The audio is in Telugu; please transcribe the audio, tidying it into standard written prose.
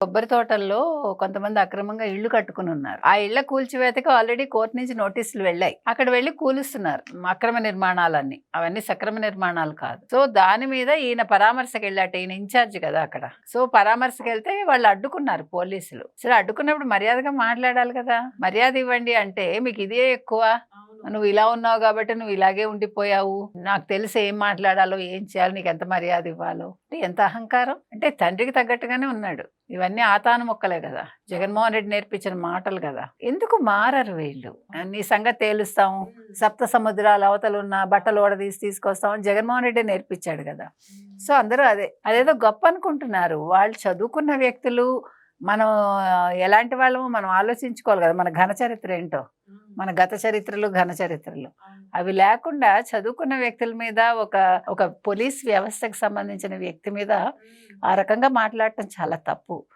కొబ్బరి తోటల్లో కొంతమంది అక్రమంగా ఇళ్లు కట్టుకుని ఉన్నారు. ఆ ఇళ్ల కూల్చివేతకి ఆల్రెడీ కోర్టు నుంచి నోటీసులు వెళ్ళాయి. అక్కడ వెళ్లి కూలుస్తున్నారు అక్రమ నిర్మాణాలన్నీ. అవన్నీ సక్రమ నిర్మాణాలు కాదు. సో దాని మీద ఈయన పరామర్శకు వెళ్ళాట. ఈయన ఇన్ఛార్జ్ కదా అక్కడ. సో పరామర్శకు వెళ్తే వాళ్ళు అడ్డుకున్నారు పోలీసులు. సరే అడ్డుకున్నప్పుడు మర్యాదగా మాట్లాడాలి కదా. మర్యాద ఇవ్వండి అంటే మీకు ఇదే ఎక్కువ. నువ్వు ఇలా ఉన్నావు కాబట్టి నువ్వు ఇలాగే ఉండిపోయావు. నాకు తెలిసి ఏం మాట్లాడాలో ఏం చేయాలో నీకు ఎంత మర్యాద ఇవ్వాలో. అంటే ఎంత అహంకారం. అంటే తండ్రికి తగ్గట్టుగానే ఉన్నాడు. ఇవన్నీ ఆతాను మొక్కలే కదా. జగన్మోహన్ రెడ్డి నేర్పించిన మాటలు కదా. ఎందుకు మారరు వీళ్ళు? నీ సంగతి తేలుస్తాము, సప్త సముద్రాల అవతలు ఉన్న బట్టలు ఓడదీసి తీసుకొస్తాం జగన్మోహన్ రెడ్డి నేర్పించాడు కదా. సో అందరూ అదేదో గొప్ప అనుకుంటున్నారు. వాళ్ళు చదువుకున్న వ్యక్తులు. మనం ఎలాంటి వాళ్ళమో మనం ఆలోచించుకోవాలి కదా. మన ఘన చరిత్ర ఏంటో, మన గత చరిత్రలు ఘన చరిత్రలు అవి లేకుండా చదువుకున్న వ్యక్తుల మీద ఒక పోలీస్ వ్యవస్థకు సంబంధించిన వ్యక్తి మీద ఆ రకంగా మాట్లాడటం చాలా తప్పు.